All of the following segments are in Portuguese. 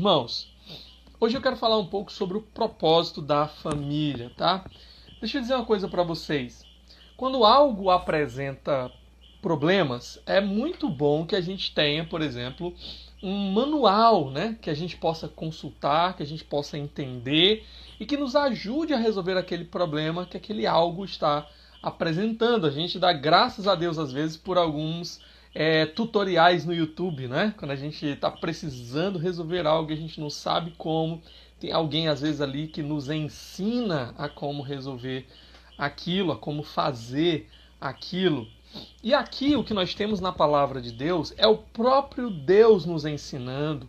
Irmãos, hoje eu quero falar um pouco sobre o propósito da família, tá? Deixa eu dizer uma coisa para vocês. Quando algo apresenta problemas, é muito bom que a gente tenha, por exemplo, um manual, né, que a gente possa consultar, que a gente possa entender e que nos ajude a resolver aquele problema que aquele algo está apresentando. A gente dá graças a Deus às vezes por alguns tutoriais no YouTube, né? Quando a gente está precisando resolver algo e a gente não sabe como, tem alguém às vezes ali que nos ensina a como resolver aquilo, a como fazer aquilo. E aqui o que nós temos na palavra de Deus é o próprio Deus nos ensinando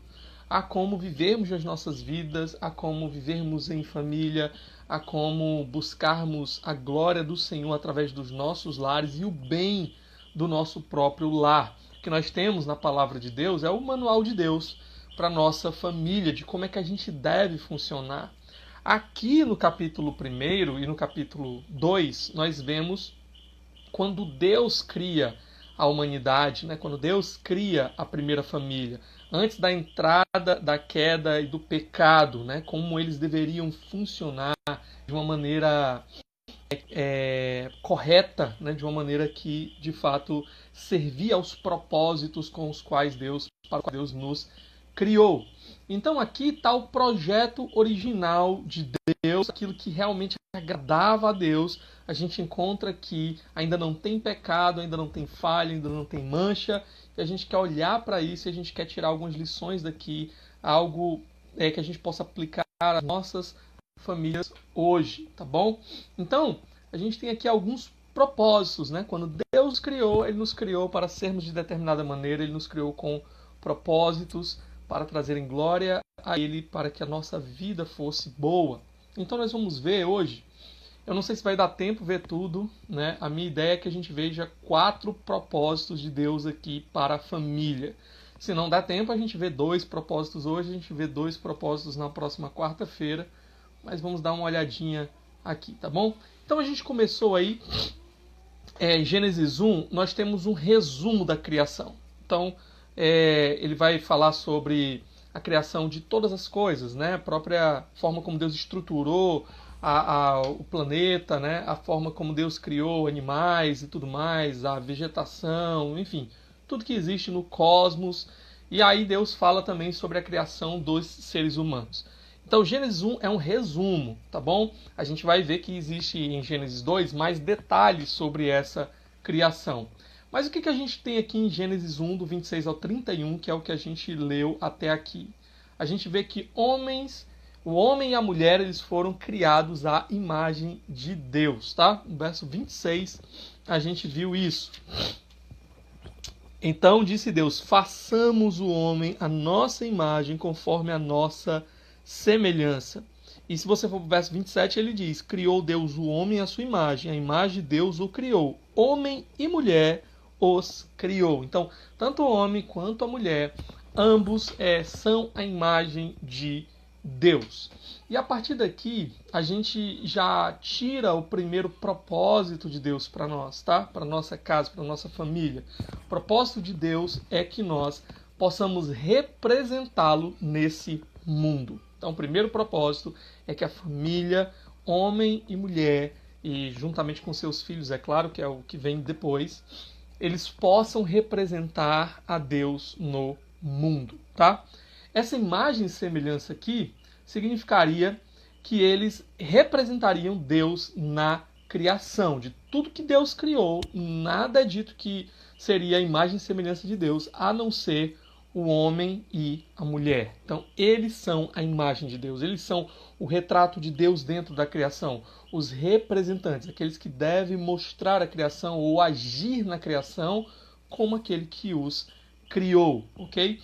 a como vivermos as nossas vidas, a como vivermos em família, a como buscarmos a glória do Senhor através dos nossos lares e o bem do nosso próprio lar. O que nós temos na palavra de Deus é o manual de Deus para a nossa família, de como é que a gente deve funcionar. Aqui no capítulo 1 e no capítulo 2, nós vemos quando Deus cria a humanidade, né? Quando Deus cria a primeira família, antes da entrada da queda e do pecado, né? Como eles deveriam funcionar de uma maneira correta, né? De uma maneira que de fato servia aos propósitos com os quais Deus nos criou. Então aqui está o projeto original de Deus, aquilo que realmente agradava a Deus. A gente encontra que ainda não tem pecado, ainda não tem falha, ainda não tem mancha, e a gente quer olhar para isso e a gente quer tirar algumas lições daqui, algo que a gente possa aplicar às nossas famílias hoje, tá bom? Então, a gente tem aqui alguns propósitos, né? Quando Deus criou, Ele nos criou para sermos de determinada maneira, Ele nos criou com propósitos para trazerem glória a Ele, para que a nossa vida fosse boa. Então nós vamos ver hoje, eu não sei se vai dar tempo ver tudo, né? A minha ideia é que a gente veja 4 propósitos de Deus aqui para a família. Se não dá tempo, a gente vê 2 propósitos hoje, a gente vê 2 propósitos na próxima quarta-feira, mas vamos dar uma olhadinha aqui, tá bom? Então a gente começou aí, em Gênesis 1, nós temos um resumo da criação. Então, ele vai falar sobre a criação de todas as coisas, né? A própria forma como Deus estruturou o planeta, né? A forma como Deus criou animais e tudo mais, a vegetação, enfim, tudo que existe no cosmos. E aí Deus fala também sobre a criação dos seres humanos. Então, Gênesis 1 é um resumo, tá bom? A gente vai ver que existe em Gênesis 2 mais detalhes sobre essa criação. Mas o que a gente tem aqui em Gênesis 1, do 26 ao 31, que é o que a gente leu até aqui? A gente vê que o homem e a mulher, eles foram criados à imagem de Deus, tá? No verso 26, a gente viu isso. Então disse Deus, façamos o homem à nossa imagem, conforme a nossa semelhança. E se você for para o verso 27, ele diz, criou Deus o homem à sua imagem, a imagem de Deus o criou. Homem e mulher os criou. Então, tanto o homem quanto a mulher, ambos são a imagem de Deus. E a partir daqui, a gente já tira o primeiro propósito de Deus para nós, tá? Para nossa casa, para nossa família. O propósito de Deus é que nós possamos representá-lo nesse mundo. Então, o primeiro propósito é que a família, homem e mulher, e juntamente com seus filhos, é claro, que é o que vem depois, eles possam representar a Deus no mundo, tá? Essa imagem e semelhança aqui significaria que eles representariam Deus na criação. De tudo que Deus criou, nada é dito que seria a imagem e semelhança de Deus, a não ser o homem e a mulher. Então, eles são a imagem de Deus, eles são o retrato de Deus dentro da criação, os representantes, aqueles que devem mostrar a criação ou agir na criação como aquele que os criou, ok?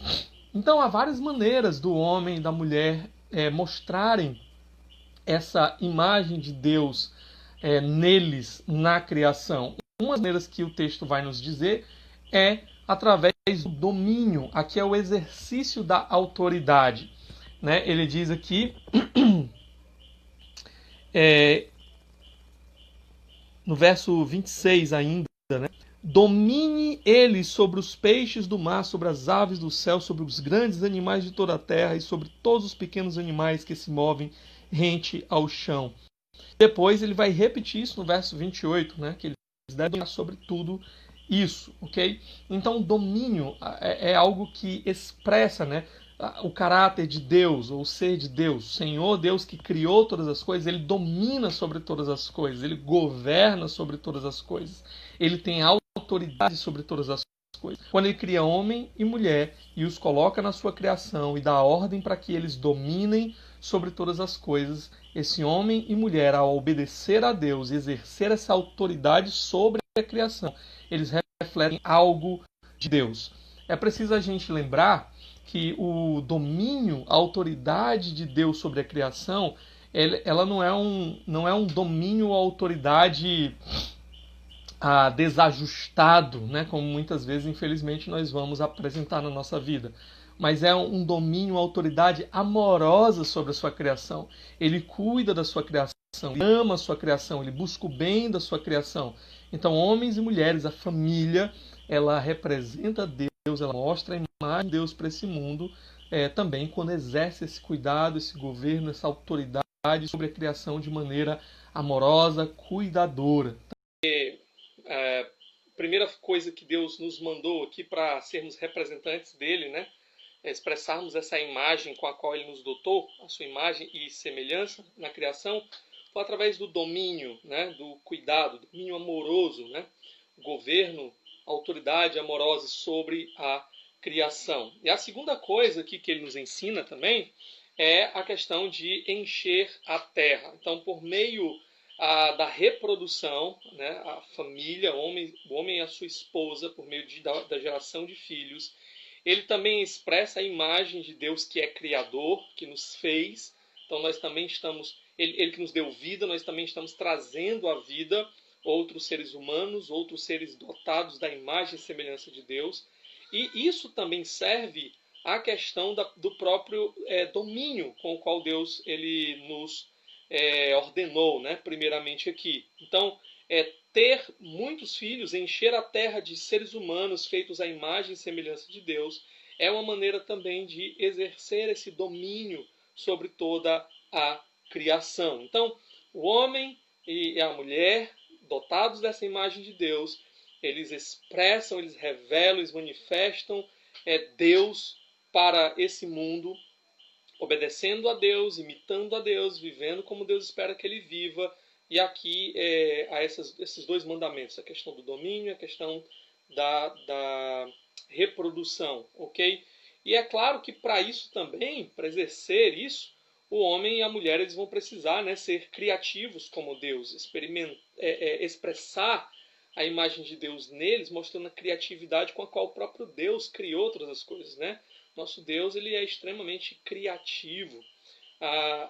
Então, há várias maneiras do homem e da mulher mostrarem essa imagem de Deus neles na criação. Uma das maneiras que o texto vai nos dizer é através do domínio. Aqui é o exercício da autoridade, né? Ele diz aqui no verso 26 ainda, né? Domine ele sobre os peixes do mar, sobre as aves do céu, sobre os grandes animais de toda a terra e sobre todos os pequenos animais que se movem rente ao chão. Depois ele vai repetir isso no verso 28, né? Que eles devem dominar sobre tudo isso, ok? Então, o domínio é algo que expressa, né, o caráter de Deus, ou o ser de Deus. O Senhor Deus que criou todas as coisas, ele domina sobre todas as coisas, ele governa sobre todas as coisas, ele tem autoridade sobre todas as coisas. Quando ele cria homem e mulher e os coloca na sua criação e dá ordem para que eles dominem sobre todas as coisas, esse homem e mulher, ao obedecer a Deus e exercer essa autoridade sobre a criação, eles refletem algo de Deus. É preciso a gente lembrar que o domínio, a autoridade de Deus sobre a criação, ela não é um domínio ou autoridade desajustado, né, como muitas vezes, infelizmente, nós vamos apresentar na nossa vida. Mas é um domínio, uma autoridade amorosa sobre a sua criação. Ele cuida da sua criação, ele ama a sua criação, ele busca o bem da sua criação. Então, homens e mulheres, a família, ela representa Deus, ela mostra a imagem de Deus para esse mundo, também quando exerce esse cuidado, esse governo, essa autoridade sobre a criação de maneira amorosa, cuidadora. Primeira coisa que Deus nos mandou aqui para sermos representantes dele, né? Expressarmos essa imagem com a qual ele nos dotou, a sua imagem e semelhança na criação, foi através do domínio, né? Do cuidado, domínio amoroso, né? Governo, autoridade amorosa sobre a criação. E a segunda coisa aqui que ele nos ensina também é a questão de encher a terra. Então, por meio da reprodução, né, a família, o homem e a sua esposa, por meio da geração de filhos, ele também expressa a imagem de Deus que é criador, que nos fez. Então nós também estamos, ele que nos deu vida, nós também estamos trazendo à vida outros seres humanos, outros seres dotados da imagem e semelhança de Deus. E isso também serve à questão do próprio domínio com o qual Deus ele nos ordenou, né, primeiramente aqui. Então, ter muitos filhos, encher a terra de seres humanos feitos à imagem e semelhança de Deus, é uma maneira também de exercer esse domínio sobre toda a criação. Então, o homem e a mulher, dotados dessa imagem de Deus, eles expressam, eles revelam, eles manifestam Deus para esse mundo, obedecendo a Deus, imitando a Deus, vivendo como Deus espera que ele viva. E aqui há esses dois mandamentos, a questão do domínio e a questão da reprodução, ok? E é claro que para isso também, para exercer isso, o homem e a mulher eles vão precisar, né, ser criativos como Deus, expressar a imagem de Deus neles, mostrando a criatividade com a qual o próprio Deus criou todas as coisas, né? Nosso Deus ele é extremamente criativo.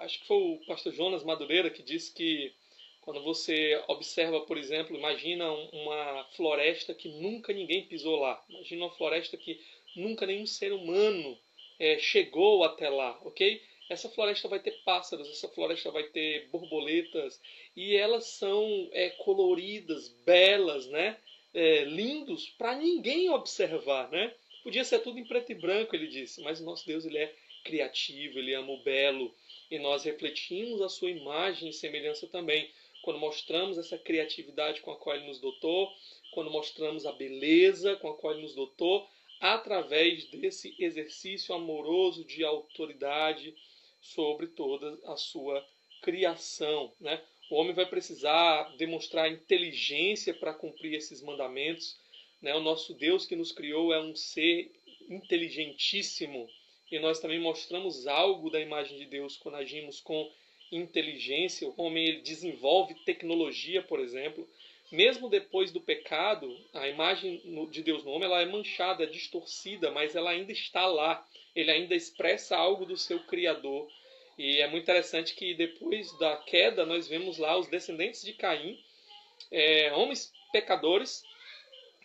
Acho que foi o pastor Jonas Madureira que disse que quando você observa, por exemplo, imagina uma floresta que nunca ninguém pisou lá. Imagina uma floresta que nunca nenhum ser humano chegou até lá, ok? Essa floresta vai ter pássaros, essa floresta vai ter borboletas, e elas são coloridas, belas, né? Lindos para ninguém observar, né? Podia ser tudo em preto e branco, ele disse, mas o nosso Deus ele é criativo, ele ama o belo, e nós refletimos a sua imagem e semelhança também, quando mostramos essa criatividade com a qual ele nos dotou, quando mostramos a beleza com a qual ele nos dotou, através desse exercício amoroso de autoridade sobre toda a sua criação, né? O homem vai precisar demonstrar inteligência para cumprir esses mandamentos, né? O nosso Deus que nos criou é um ser inteligentíssimo, e nós também mostramos algo da imagem de Deus quando agimos com inteligência. O homem ele desenvolve tecnologia, por exemplo. Mesmo depois do pecado, a imagem de Deus no homem ela é manchada, é distorcida, mas ela ainda está lá. Ele ainda expressa algo do seu Criador. E é muito interessante que depois da queda nós vemos lá os descendentes de Caim, homens pecadores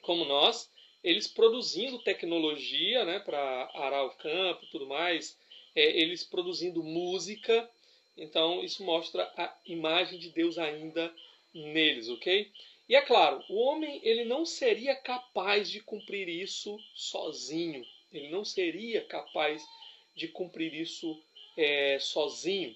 como nós, eles produzindo tecnologia, né, para arar o campo e tudo mais, eles produzindo música. Então isso mostra a imagem de Deus ainda neles, ok? E é claro, o homem ele não seria capaz de cumprir isso sozinho. Ele não seria capaz de cumprir isso sozinho.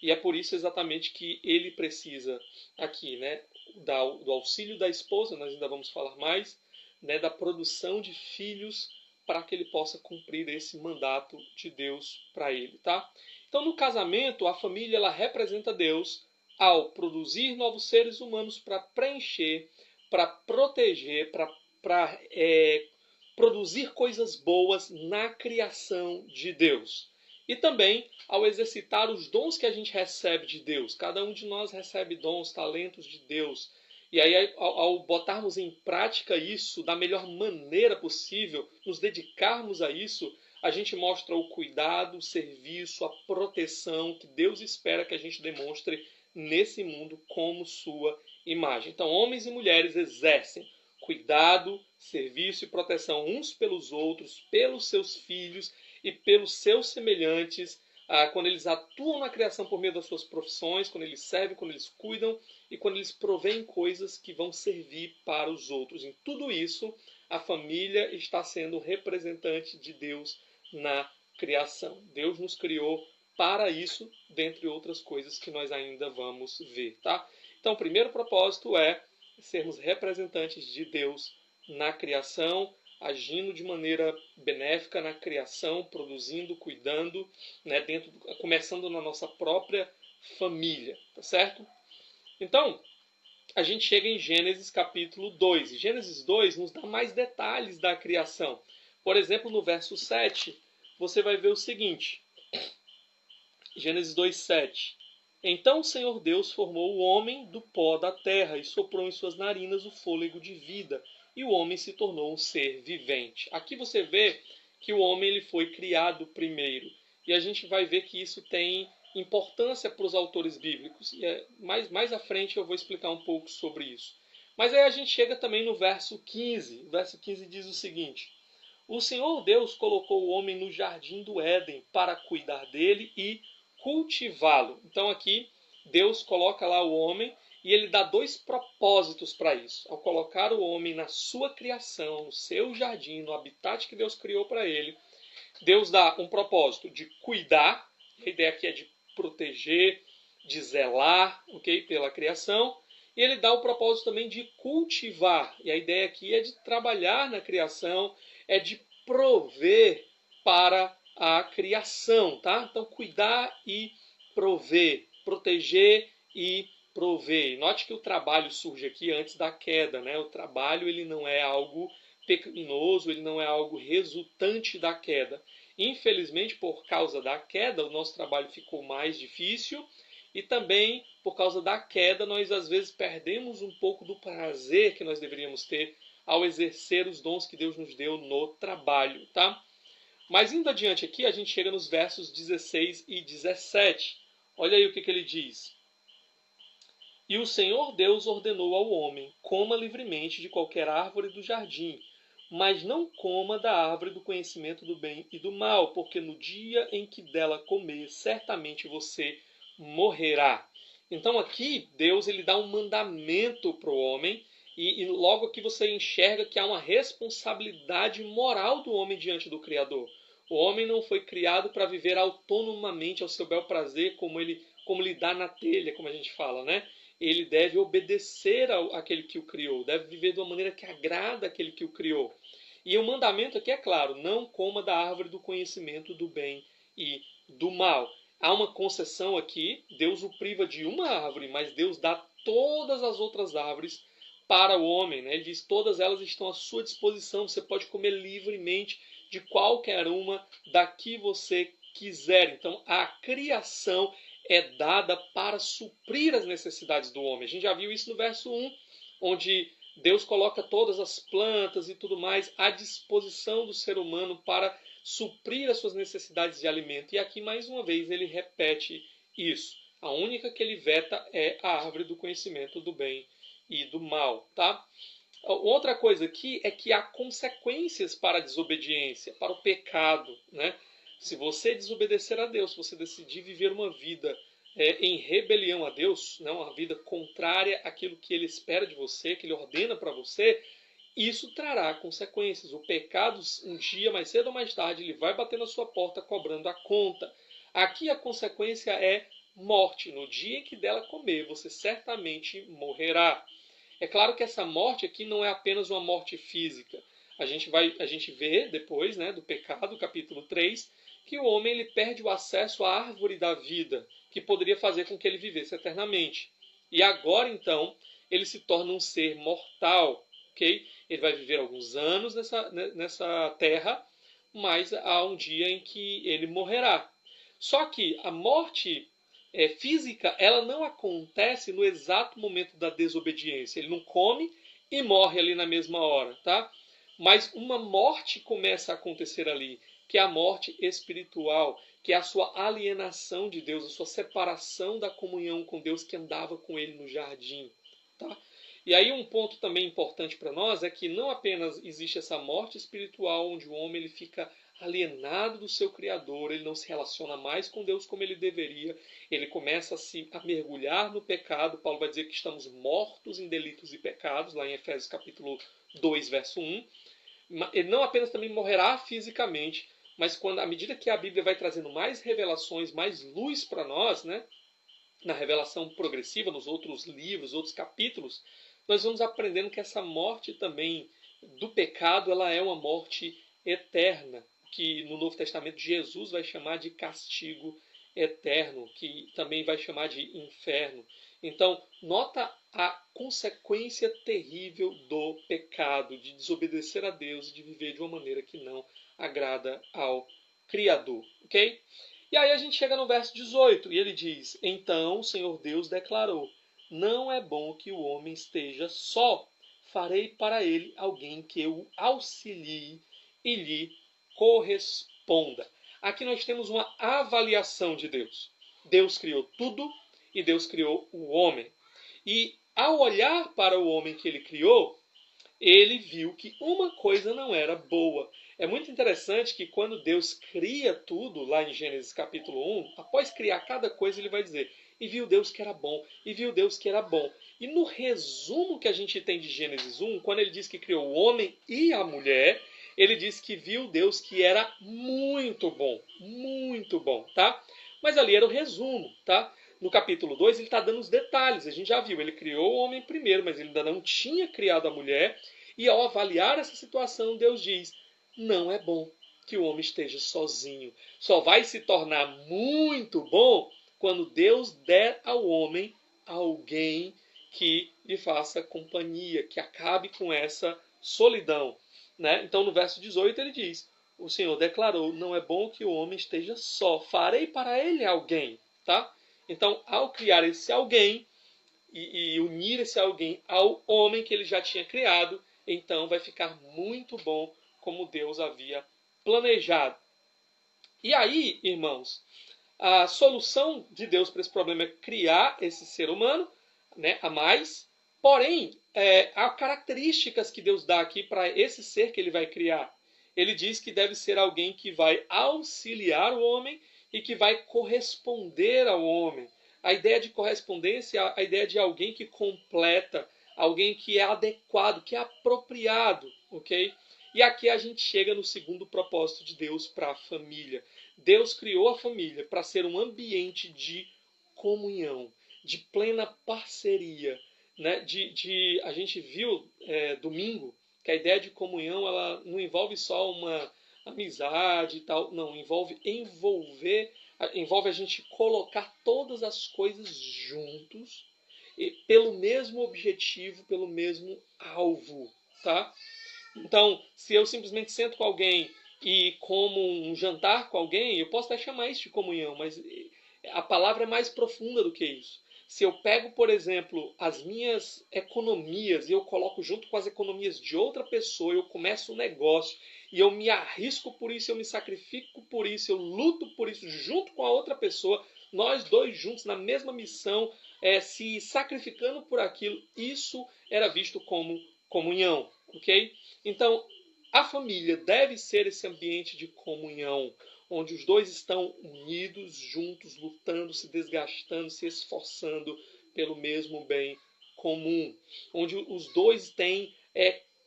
E é por isso exatamente que ele precisa aqui, né, do auxílio da esposa, nós ainda vamos falar mais, né, da produção de filhos para que ele possa cumprir esse mandato de Deus para ele, tá? Então, no casamento, a família ela representa Deus ao produzir novos seres humanos para preencher, para proteger, para produzir coisas boas na criação de Deus. E também ao exercitar os dons que a gente recebe de Deus. Cada um de nós recebe dons, talentos de Deus. E aí, ao botarmos em prática isso da melhor maneira possível, nos dedicarmos a isso, a gente mostra o cuidado, o serviço, a proteção que Deus espera que a gente demonstre nesse mundo como sua imagem. Então, homens e mulheres exercem cuidado, serviço e proteção uns pelos outros, pelos seus filhos e pelos seus semelhantes, quando eles atuam na criação por meio das suas profissões, quando eles servem, quando eles cuidam e quando eles provêm coisas que vão servir para os outros. Em tudo isso, a família está sendo representante de Deus na criação. Deus nos criou para isso, dentre outras coisas que nós ainda vamos ver, tá? Então, o primeiro propósito é sermos representantes de Deus na criação, agindo de maneira benéfica na criação, produzindo, cuidando, né, começando na nossa própria família, tá certo? Então, a gente chega em Gênesis capítulo 2. Gênesis 2 nos dá mais detalhes da criação. Por exemplo, no verso 7, você vai ver o seguinte. Gênesis 2:7. Então o Senhor Deus formou o homem do pó da terra e soprou em suas narinas o fôlego de vida, e o homem se tornou um ser vivente. Aqui você vê que o homem ele foi criado primeiro. E a gente vai ver que isso tem importância para os autores bíblicos. E mais à frente eu vou explicar um pouco sobre isso. Mas aí a gente chega também no verso 15. O verso 15 diz o seguinte. O Senhor Deus colocou o homem no jardim do Éden para cuidar dele e cultivá-lo. Então aqui Deus coloca lá o homem e ele dá dois propósitos para isso. Ao colocar o homem na sua criação, no seu jardim, no habitat que Deus criou para ele, Deus dá um propósito de cuidar, a ideia aqui é de proteger, de zelar, ok, pela criação, e ele dá o propósito também de cultivar, e a ideia aqui é de trabalhar na criação, é de prover para a criação, tá? Então, cuidar e prover, proteger e prover. Note que o trabalho surge aqui antes da queda, né? O trabalho ele não é algo pecaminoso, ele não é algo resultante da queda. Infelizmente, por causa da queda, o nosso trabalho ficou mais difícil e também, por causa da queda, nós às vezes perdemos um pouco do prazer que nós deveríamos ter ao exercer os dons que Deus nos deu no trabalho, tá? Mas indo adiante aqui, a gente chega nos versos 16 e 17. Olha aí o que ele diz. E o Senhor Deus ordenou ao homem, coma livremente de qualquer árvore do jardim, mas não coma da árvore do conhecimento do bem e do mal, porque no dia em que dela comer, certamente você morrerá. Então aqui, Deus ele dá um mandamento para o homem, e logo aqui você enxerga que há uma responsabilidade moral do homem diante do Criador. O homem não foi criado para viver autonomamente ao seu bel prazer, como lhe dá na telha, como a gente fala, né? Ele deve obedecer àquele que o criou, deve viver de uma maneira que agrada àquele que o criou. E o mandamento aqui é claro, não coma da árvore do conhecimento do bem e do mal. Há uma concessão aqui, Deus o priva de uma árvore, mas Deus dá todas as outras árvores para o homem, né? Ele diz, todas elas estão à sua disposição, você pode comer livremente de qualquer uma da que você quiser. Então, a criação é dada para suprir as necessidades do homem. A gente já viu isso no verso 1, onde Deus coloca todas as plantas e tudo mais à disposição do ser humano para suprir as suas necessidades de alimento. E aqui, mais uma vez, ele repete isso. A única que ele veta é a árvore do conhecimento do bem e do mal, tá? Outra coisa aqui é que há consequências para a desobediência, para o pecado, né? Se você desobedecer a Deus, se você decidir viver uma vida em rebelião a Deus, né, uma vida contrária àquilo que Ele espera de você, que Ele ordena para você, isso trará consequências. O pecado, um dia, mais cedo ou mais tarde, ele vai bater na sua porta cobrando a conta. Aqui a consequência é morte. No dia em que dela comer, você certamente morrerá. É claro que essa morte aqui não é apenas uma morte física. A gente vê depois, né, do pecado, capítulo 3, que o homem ele perde o acesso à árvore da vida, que poderia fazer com que ele vivesse eternamente. E agora, então, ele se torna um ser mortal. Okay? Ele vai viver alguns anos nessa terra, mas há um dia em que ele morrerá. Só que a morte física, ela não acontece no exato momento da desobediência. Ele não come e morre ali na mesma hora, tá? Mas uma morte começa a acontecer ali, que é a morte espiritual, que é a sua alienação de Deus, a sua separação da comunhão com Deus que andava com ele no jardim, tá? E aí um ponto também importante para nós é que não apenas existe essa morte espiritual, onde o homem ele fica alienado do seu Criador, ele não se relaciona mais com Deus como ele deveria, ele começa a mergulhar no pecado. Paulo vai dizer que estamos mortos em delitos e pecados, lá em Efésios capítulo 2, verso 1. Ele não apenas também morrerá fisicamente, mas à medida que a Bíblia vai trazendo mais revelações, mais luz para nós, né, na revelação progressiva, nos outros livros, outros capítulos, nós vamos aprendendo que essa morte também do pecado, ela é uma morte eterna, que no Novo Testamento Jesus vai chamar de castigo eterno, que também vai chamar de inferno. Então, nota a consequência terrível do pecado, de desobedecer a Deus e de viver de uma maneira que não agrada ao Criador, ok? E aí a gente chega no verso 18 e ele diz: Então o Senhor Deus declarou: Não é bom que o homem esteja só. Farei para ele alguém que o auxilie e lhe corresponda. Aqui nós temos uma avaliação de Deus. Deus criou tudo e Deus criou o homem. E ao olhar para o homem que ele criou, ele viu que uma coisa não era boa. É muito interessante que quando Deus cria tudo, lá em Gênesis capítulo 1, após criar cada coisa, ele vai dizer: E viu Deus que era bom, e viu Deus que era bom. E no resumo que a gente tem de Gênesis 1, quando ele diz que criou o homem e a mulher, ele diz que viu Deus que era muito bom, tá? Mas ali era o resumo, tá? No capítulo 2 ele está dando os detalhes, a gente já viu, ele criou o homem primeiro, mas ele ainda não tinha criado a mulher, e ao avaliar essa situação, Deus diz: não é bom que o homem esteja sozinho. Só vai se tornar muito bom quando Deus der ao homem alguém que lhe faça companhia, que acabe com essa solidão. Né? Então, no verso 18, ele diz: O Senhor declarou: não é bom que o homem esteja só. Farei para ele alguém. Tá? Então, ao criar esse alguém e unir esse alguém ao homem que ele já tinha criado, então vai ficar muito bom como Deus havia planejado. E aí, irmãos, a solução de Deus para esse problema é criar esse ser humano, né, a mais. Porém, há características que Deus dá aqui para esse ser que ele vai criar. Ele diz que deve ser alguém que vai auxiliar o homem e que vai corresponder ao homem. A ideia de correspondência é a ideia de alguém que completa, alguém que é adequado, que é apropriado, ok? E aqui a gente chega no segundo propósito de Deus para a família. Deus criou a família para ser um ambiente de comunhão, de plena parceria. Né? A gente viu domingo que a ideia de comunhão ela não envolve só uma amizade e tal, não, envolve a gente colocar todas as coisas juntos e pelo mesmo objetivo, pelo mesmo alvo, tá? Então, se eu simplesmente sento com alguém e como um jantar com alguém, eu posso até chamar isso de comunhão, mas a palavra é mais profunda do que isso. Se eu pego, por exemplo, as minhas economias e eu coloco junto com as economias de outra pessoa, eu começo um negócio e eu me arrisco por isso, eu me sacrifico por isso, eu luto por isso junto com a outra pessoa, nós dois juntos na mesma missão, se sacrificando por aquilo, isso era visto como comunhão, ok? Então, a família deve ser esse ambiente de comunhão, onde os dois estão unidos, juntos, lutando, se desgastando, se esforçando pelo mesmo bem comum, onde os dois têm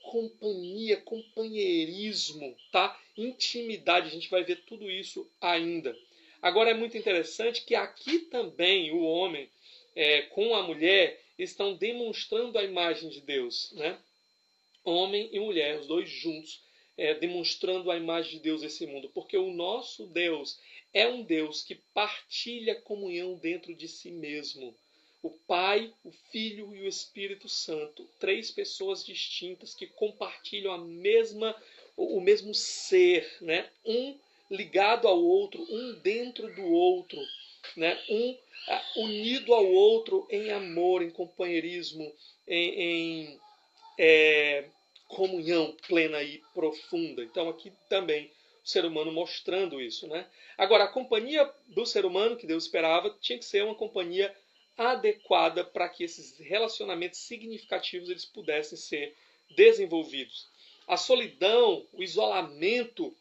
companhia, companheirismo, tá? Intimidade, a gente vai ver tudo isso ainda. Agora é muito interessante que aqui também o homem com a mulher estão demonstrando a imagem de Deus, né? Homem e mulher, os dois juntos, demonstrando a imagem de Deus nesse mundo, porque o nosso Deus é um Deus que partilha comunhão dentro de si mesmo. O Pai, o Filho e o Espírito Santo, três pessoas distintas que compartilham o mesmo ser, né? Um ligado ao outro, um dentro do outro, né? Um unido ao outro em amor, em companheirismo, em comunhão plena e profunda. Então aqui também o ser humano mostrando isso, né? Agora, a companhia do ser humano que Deus esperava tinha que ser uma companhia adequada para que esses relacionamentos significativos eles pudessem ser desenvolvidos. A solidão, o isolamento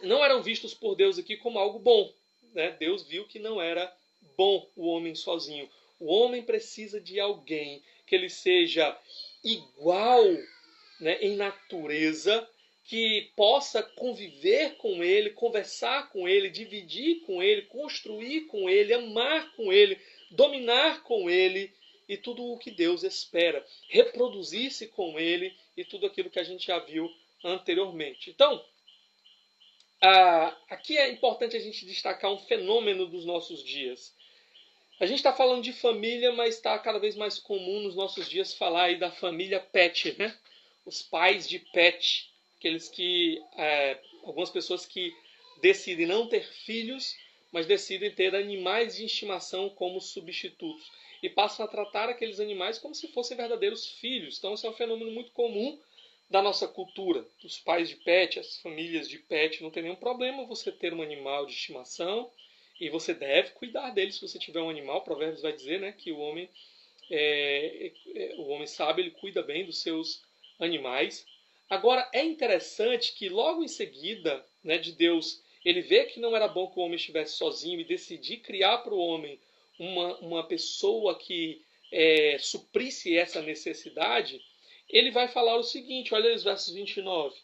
não eram vistos por Deus aqui como algo bom, né? Deus viu que não era bom o homem sozinho. O homem precisa de alguém que ele seja igual, né, em natureza, que possa conviver com ele, conversar com ele, dividir com ele, construir com ele, amar com ele, dominar com ele e tudo o que Deus espera, reproduzir-se com ele e tudo aquilo que a gente já viu anteriormente. Então, aqui é importante a gente destacar um fenômeno dos nossos dias. A gente está falando de família, mas está cada vez mais comum nos nossos dias falar aí da família pet, né? Os pais de pet, aqueles que algumas pessoas que decidem não ter filhos, mas decidem ter animais de estimação como substitutos e passam a tratar aqueles animais como se fossem verdadeiros filhos. Então, esse é um fenômeno muito comum da nossa cultura. Os pais de pet, as famílias de pet, não tem nenhum problema você ter um animal de estimação e você deve cuidar dele se você tiver um animal. Provérbios vai dizer, né, que o homem sábio, ele cuida bem dos seus animais. Agora, é interessante que logo em seguida, né, de Deus, ele vê que não era bom que o homem estivesse sozinho e decidir criar para o homem uma pessoa que suprisse essa necessidade. Ele vai falar o seguinte, olha os versos 29.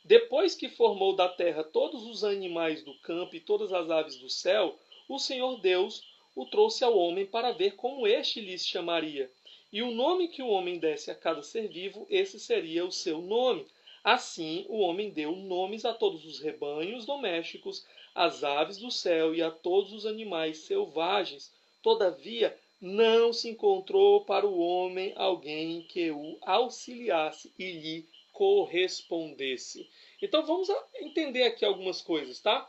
Depois que formou da terra todos os animais do campo e todas as aves do céu, o Senhor Deus o trouxe ao homem para ver como este lhes chamaria. E o nome que o homem desse a cada ser vivo, esse seria o seu nome. Assim, o homem deu nomes a todos os rebanhos domésticos, às aves do céu e a todos os animais selvagens. Todavia, não se encontrou para o homem alguém que o auxiliasse e lhe correspondesse. Então vamos entender aqui algumas coisas, tá?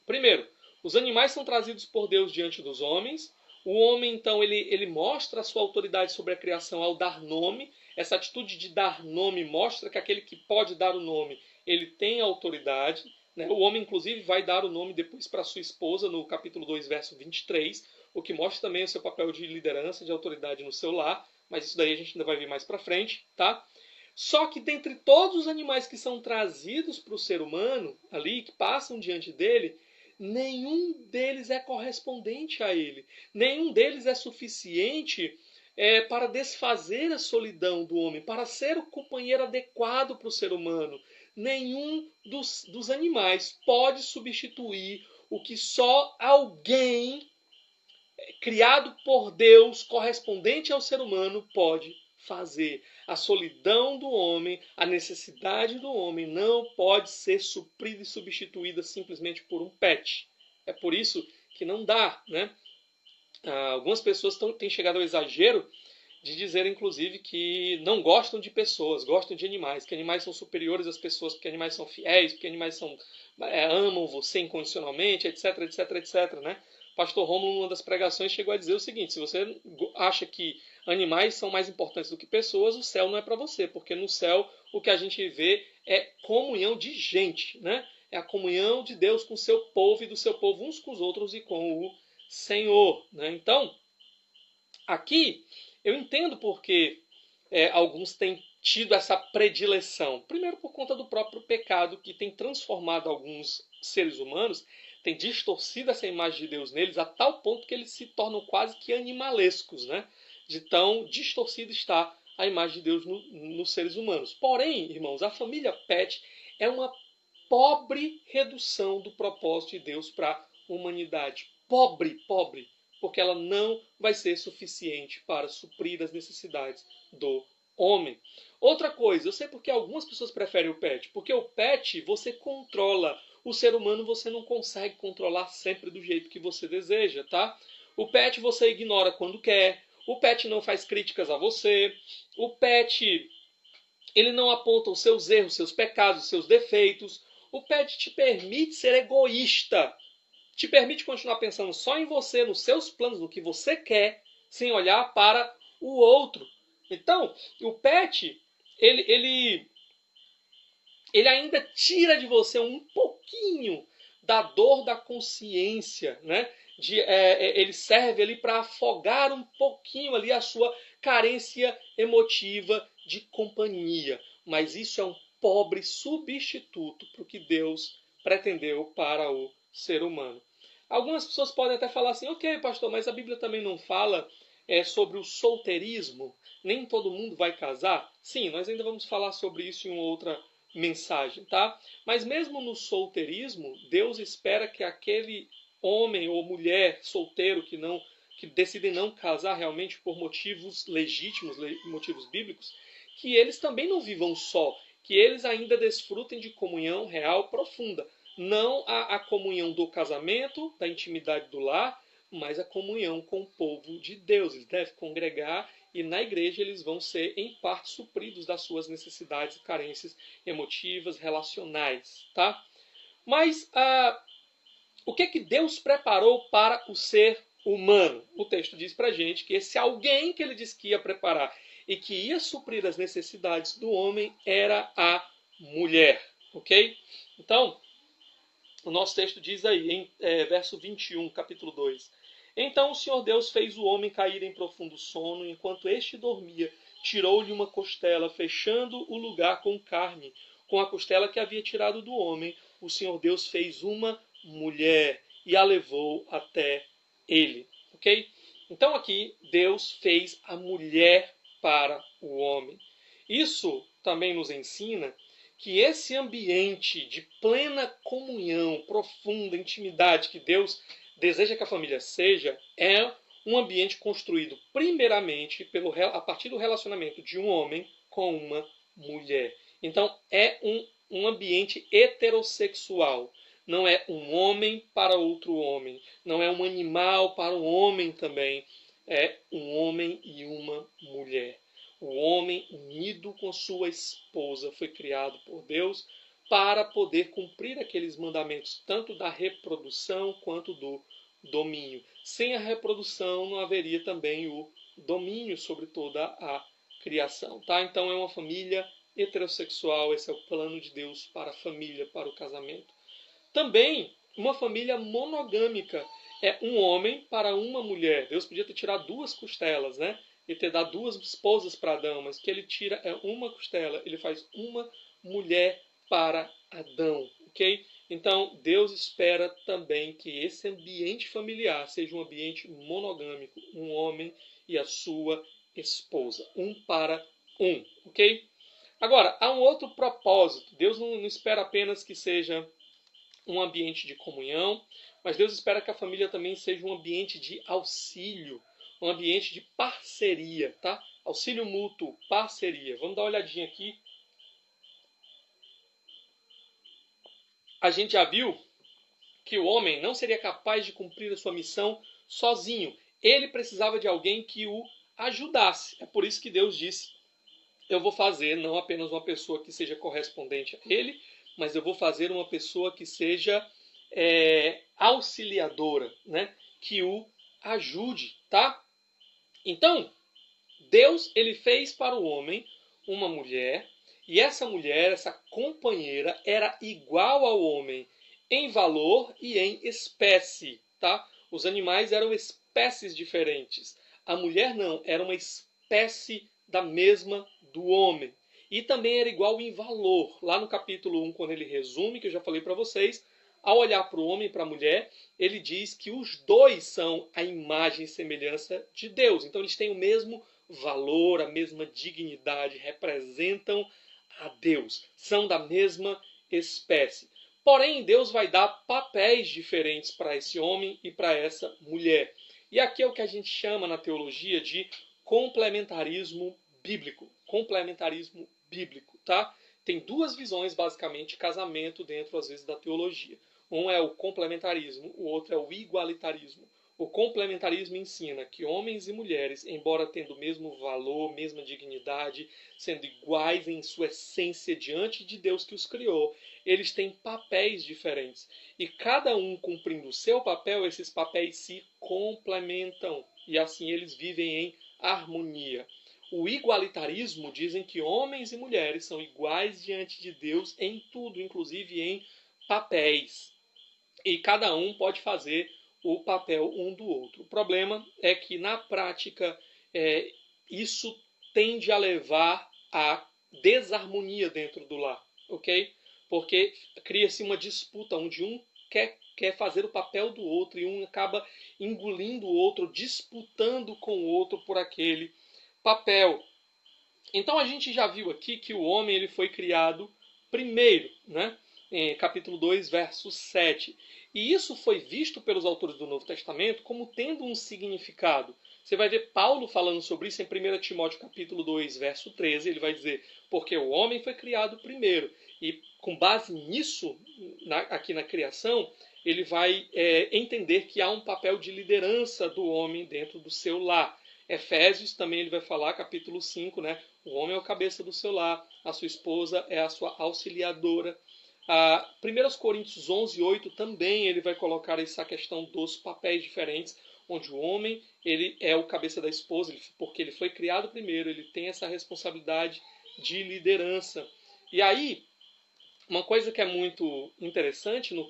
Primeiro, os animais são trazidos por Deus diante dos homens. O homem, então, ele mostra a sua autoridade sobre a criação ao dar nome. Essa atitude de dar nome mostra que aquele que pode dar o nome, ele tem autoridade, né? O homem, inclusive, vai dar o nome depois para sua esposa, no capítulo 2, verso 23, o que mostra também o seu papel de liderança, de autoridade no seu lar, mas isso daí a gente ainda vai ver mais para frente, tá? Só que dentre todos os animais que são trazidos para o ser humano, ali, que passam diante dele, nenhum deles é correspondente a ele. Nenhum deles é suficiente para desfazer a solidão do homem, para ser o companheiro adequado para o ser humano. Nenhum dos animais pode substituir o que só alguém criado por Deus, correspondente ao ser humano, pode fazer. A solidão do homem, a necessidade do homem não pode ser suprida e substituída simplesmente por um pet. É por isso que não dá, né? Algumas pessoas têm chegado ao exagero de dizer, inclusive, que não gostam de pessoas, gostam de animais, que animais são superiores às pessoas, porque animais são fiéis, porque animais amam você incondicionalmente, etc, etc, etc, né? Pastor Rômulo, numa das pregações, chegou a dizer o seguinte: se você acha que animais são mais importantes do que pessoas, o céu não é para você, porque no céu o que a gente vê é comunhão de gente, né? É a comunhão de Deus com o seu povo e do seu povo uns com os outros e com o Senhor, né? Então, aqui eu entendo porque alguns têm tido essa predileção. Primeiro, por conta do próprio pecado que tem transformado alguns seres humanos, tem distorcido essa imagem de Deus neles a tal ponto que eles se tornam quase que animalescos, né? De tão distorcida está a imagem de Deus nos seres humanos. Porém, irmãos, a família Pet é uma pobre redução do propósito de Deus para a humanidade. Pobre, pobre, porque ela não vai ser suficiente para suprir as necessidades do homem. Outra coisa, eu sei porque algumas pessoas preferem o pet, porque o pet você controla, o ser humano você não consegue controlar sempre do jeito que você deseja, tá? O pet você ignora quando quer, o pet não faz críticas a você, o pet ele não aponta os seus erros, seus pecados, seus defeitos. O pet te permite ser egoísta, te permite continuar pensando só em você, nos seus planos, no que você quer, sem olhar para o outro. Então, o pet, ele ainda tira de você um pouquinho da dor da consciência, né? Ele serve ali para afogar um pouquinho ali a sua carência emotiva de companhia. Mas isso é um pobre substituto para o que Deus pretendeu para o ser humano. Algumas pessoas podem até falar assim, ok, pastor, mas a Bíblia também não fala sobre o solteirismo? Nem todo mundo vai casar? Sim, nós ainda vamos falar sobre isso em uma outra mensagem, tá? Mas mesmo no solteirismo, Deus espera que aquele homem ou mulher solteiro que decidem não casar realmente por motivos legítimos, motivos bíblicos, que eles também não vivam só, que eles ainda desfrutem de comunhão real profunda. Não a comunhão do casamento, da intimidade do lar, mas a comunhão com o povo de Deus. Eles devem congregar e na igreja eles vão ser, em parte, supridos das suas necessidades e carências emotivas, relacionais. Tá? Mas o que Deus preparou para o ser humano? O texto diz para a gente que esse alguém que ele disse que ia preparar e que ia suprir as necessidades do homem era a mulher. Ok? Então, o nosso texto diz aí, em verso 21, capítulo 2. Então o Senhor Deus fez o homem cair em profundo sono, enquanto este dormia, tirou-lhe uma costela, fechando o lugar com carne. Com a costela que havia tirado do homem, o Senhor Deus fez uma mulher e a levou até ele. Ok? Então aqui Deus fez a mulher para o homem. Isso também nos ensina que esse ambiente de plena comunhão, profunda intimidade que Deus deseja que a família seja, é um ambiente construído primeiramente a partir do relacionamento de um homem com uma mulher. Então é um ambiente heterossexual. Não é um homem para outro homem. Não é um animal para um homem também. É um homem e uma mulher. O homem unido com sua esposa foi criado por Deus para poder cumprir aqueles mandamentos, tanto da reprodução quanto do domínio. Sem a reprodução não haveria também o domínio sobre toda a criação. Tá? Então é uma família heterossexual, esse é o plano de Deus para a família, para o casamento. Também uma família monogâmica, é um homem para uma mulher. Deus podia ter tirado duas costelas, né? E ter dado duas esposas para Adão, mas que ele tira é uma costela, ele faz uma mulher para Adão, ok? Então, Deus espera também que esse ambiente familiar seja um ambiente monogâmico, um homem e a sua esposa, um para um, ok? Agora, há um outro propósito. Deus não espera apenas que seja um ambiente de comunhão, mas Deus espera que a família também seja um ambiente de auxílio, um ambiente de parceria, tá? Auxílio mútuo, parceria. Vamos dar uma olhadinha aqui. A gente já viu que o homem não seria capaz de cumprir a sua missão sozinho. Ele precisava de alguém que o ajudasse. É por isso que Deus disse: eu vou fazer não apenas uma pessoa que seja correspondente a ele, mas eu vou fazer uma pessoa que seja auxiliadora, né? Que o ajude, tá? Então, Deus ele fez para o homem uma mulher, e essa mulher, essa companheira, era igual ao homem em valor e em espécie, tá? Os animais eram espécies diferentes. A mulher não, era uma espécie da mesma do homem. e também era igual em valor. Lá no capítulo 1, quando ele resume, que eu já falei para vocês, ao olhar para o homem e para a mulher, ele diz que os dois são a imagem e semelhança de Deus. Então eles têm o mesmo valor, a mesma dignidade, representam a Deus, são da mesma espécie. Porém, Deus vai dar papéis diferentes para esse homem e para essa mulher. E aqui é o que a gente chama na teologia de complementarismo bíblico. Complementarismo bíblico, tá? Tem duas visões, basicamente, de casamento dentro, às vezes, da teologia. Um é o complementarismo, o outro é o igualitarismo. O complementarismo ensina que homens e mulheres, embora tendo o mesmo valor, mesma dignidade, sendo iguais em sua essência diante de Deus que os criou, eles têm papéis diferentes. E cada um cumprindo o seu papel, esses papéis se complementam. E assim eles vivem em harmonia. O igualitarismo dizem que homens e mulheres são iguais diante de Deus em tudo, inclusive em papéis. E cada um pode fazer o papel um do outro. O problema é que, na prática, isso tende a levar à desarmonia dentro do lar, ok? Porque cria-se uma disputa onde um quer fazer o papel do outro e um acaba engolindo o outro, disputando com o outro por aquele papel. Então a gente já viu aqui que o homem ele foi criado primeiro, né? Em capítulo 2, verso 7. E isso foi visto pelos autores do Novo Testamento como tendo um significado. Você vai ver Paulo falando sobre isso em 1 Timóteo capítulo 2, verso 13. Ele vai dizer, porque o homem foi criado primeiro. E com base nisso, aqui na criação, ele vai entender que há um papel de liderança do homem dentro do seu lar. Efésios também ele vai falar, capítulo 5, né? O homem é o cabeça do seu lar, a sua esposa é a sua auxiliadora. 1 Coríntios 11, 8 também ele vai colocar essa questão dos papéis diferentes, onde o homem ele é o cabeça da esposa, porque ele foi criado primeiro, ele tem essa responsabilidade de liderança. E aí, uma coisa que é muito interessante em 1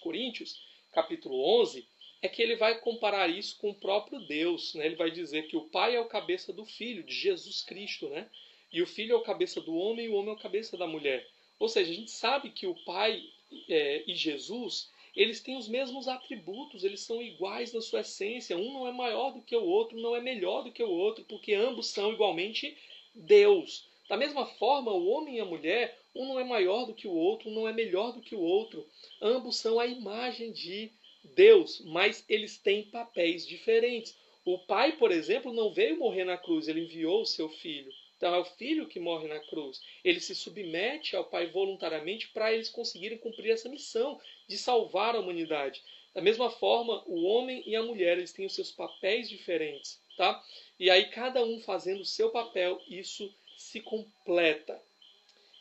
Coríntios, capítulo 11, é que ele vai comparar isso com o próprio Deus. Né? Ele vai dizer que o Pai é o cabeça do Filho, de Jesus Cristo, né? E o Filho é o cabeça do homem e o homem é o cabeça da mulher. Ou seja, a gente sabe que o Pai e Jesus, eles têm os mesmos atributos, eles são iguais na sua essência. Um não é maior do que o outro, não é melhor do que o outro, porque ambos são igualmente Deus. Da mesma forma, o homem e a mulher, um não é maior do que o outro, um não é melhor do que o outro. Ambos são a imagem de Deus, mas eles têm papéis diferentes. O pai, por exemplo, não veio morrer na cruz, ele enviou o seu filho. Então é o filho que morre na cruz. Ele se submete ao pai voluntariamente para eles conseguirem cumprir essa missão de salvar a humanidade. Da mesma forma, o homem e a mulher, eles têm os seus papéis diferentes, tá? E aí cada um fazendo o seu papel, isso se completa.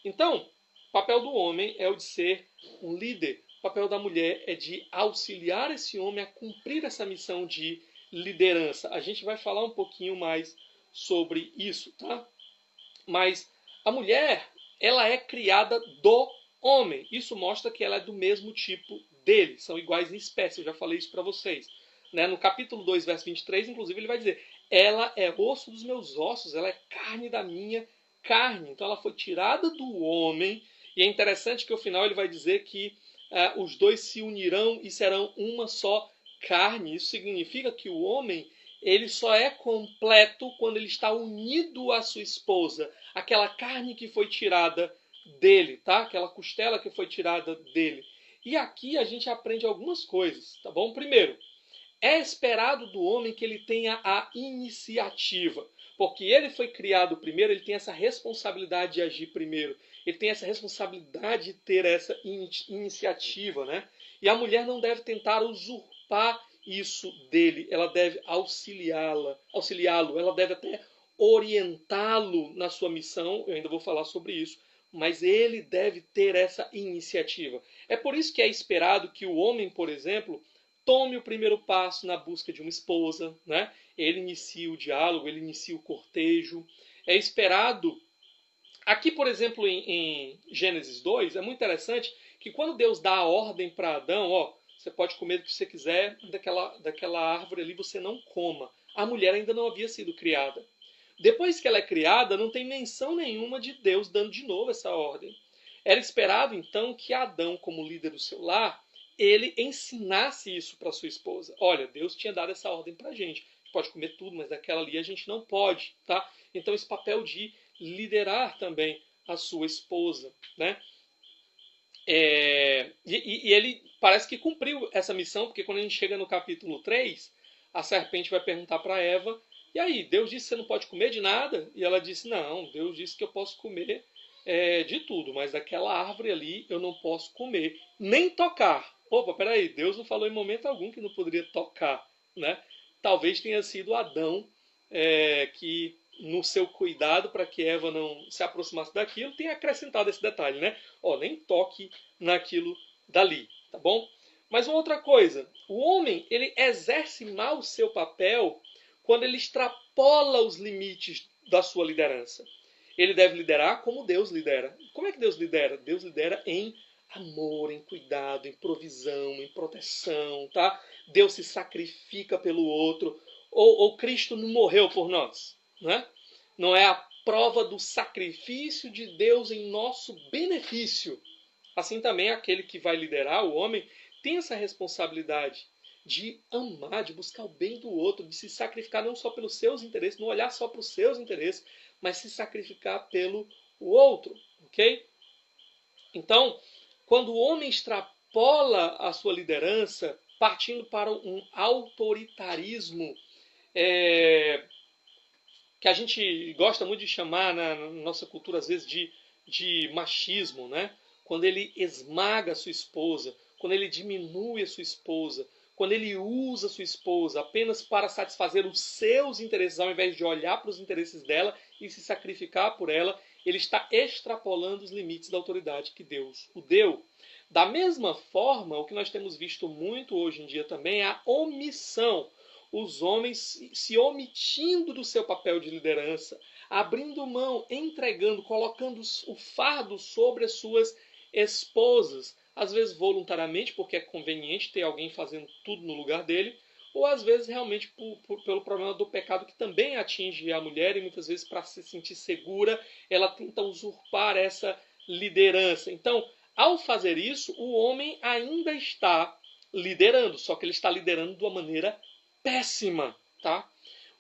Então, o papel do homem é o de ser um líder. O papel da mulher é de auxiliar esse homem a cumprir essa missão de liderança. A gente vai falar um pouquinho mais sobre isso, tá? Mas a mulher, ela é criada do homem. Isso mostra que ela é do mesmo tipo dele. São iguais em espécie. Eu já falei isso para vocês. Né? No capítulo 2, verso 23, inclusive, ele vai dizer: ela é osso dos meus ossos, ela é carne da minha carne. Então ela foi tirada do homem. E é interessante que ao final ele vai dizer que os dois se unirão e serão uma só carne. Isso significa que o homem ele só é completo quando ele está unido à sua esposa. Aquela carne que foi tirada dele, tá? Aquela costela que foi tirada dele. E aqui a gente aprende algumas coisas, tá bom? Primeiro, é esperado do homem que ele tenha a iniciativa. Porque ele foi criado primeiro, ele tem essa responsabilidade de agir primeiro. Ele tem essa responsabilidade de ter essa iniciativa, né? E a mulher não deve tentar usurpar isso dele. Ela deve auxiliá-lo, ela deve até orientá-lo na sua missão. Eu ainda vou falar sobre isso. Mas ele deve ter essa iniciativa. É por isso que é esperado que o homem, por exemplo, tome o primeiro passo na busca de uma esposa, né? Ele inicia o diálogo, ele inicia o cortejo. É esperado. Aqui, por exemplo, em Gênesis 2, é muito interessante que quando Deus dá a ordem para Adão, ó, você pode comer o que você quiser, daquela árvore ali você não coma. A mulher ainda não havia sido criada. Depois que ela é criada, não tem menção nenhuma de Deus dando de novo essa ordem. Era esperado, então, que Adão, como líder do seu lar, ele ensinasse isso para sua esposa. Olha, Deus tinha dado essa ordem para a gente. A gente pode comer tudo, mas daquela ali a gente não pode, tá? Então, esse papel de liderar também a sua esposa, né? E ele parece que cumpriu essa missão, porque quando a gente chega no capítulo 3, a serpente vai perguntar para Eva, e aí, Deus disse que você não pode comer de nada? E ela disse, não, Deus disse que eu posso comer de tudo, mas daquela árvore ali eu não posso comer, nem tocar. Opa, peraí, Deus não falou em momento algum que não poderia tocar, né? Talvez tenha sido Adão que, no seu cuidado para que Eva não se aproximasse daquilo, tenha acrescentado esse detalhe, né? Ó, nem toque naquilo dali, tá bom? Mas uma outra coisa, o homem, ele exerce mal o seu papel quando ele extrapola os limites da sua liderança. Ele deve liderar como Deus lidera. Como é que Deus lidera? Deus lidera em amor, em cuidado, em provisão, em proteção, tá? Deus se sacrifica pelo outro. Ou Cristo não morreu por nós, né? Não é a prova do sacrifício de Deus em nosso benefício. Assim também aquele que vai liderar, o homem, tem essa responsabilidade de amar, de buscar o bem do outro, de se sacrificar não só pelos seus interesses, não olhar só para os seus interesses, mas se sacrificar pelo outro, ok? Então, quando o homem extrapola a sua liderança, partindo para um autoritarismo que a gente gosta muito de chamar na nossa cultura, às vezes, de machismo, né? Quando ele esmaga a sua esposa, quando ele diminui a sua esposa, quando ele usa a sua esposa apenas para satisfazer os seus interesses, ao invés de olhar para os interesses dela e se sacrificar por ela, ele está extrapolando os limites da autoridade que Deus o deu. Da mesma forma, o que nós temos visto muito hoje em dia também é a omissão. Os homens se omitindo do seu papel de liderança, abrindo mão, entregando, colocando o fardo sobre as suas esposas, às vezes voluntariamente, porque é conveniente ter alguém fazendo tudo no lugar dele, ou às vezes realmente pelo problema do pecado que também atinge a mulher, e muitas vezes para se sentir segura, ela tenta usurpar essa liderança. Então, ao fazer isso, o homem ainda está liderando, só que ele está liderando de uma maneira péssima, tá?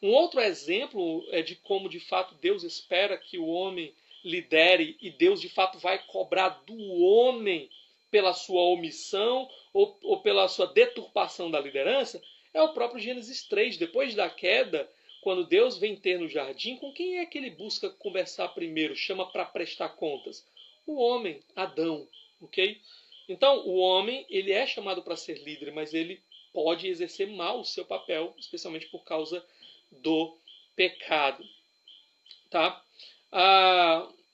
Um outro exemplo é de como de fato Deus espera que o homem lidere e Deus de fato vai cobrar do homem pela sua omissão ou pela sua deturpação da liderança, é o próprio Gênesis 3. Depois da queda, quando Deus vem ter no jardim, com quem é que ele busca conversar primeiro, chama para prestar contas? O homem, Adão, ok? Então, o homem, ele é chamado para ser líder, mas ele pode exercer mal o seu papel, especialmente por causa do pecado, tá?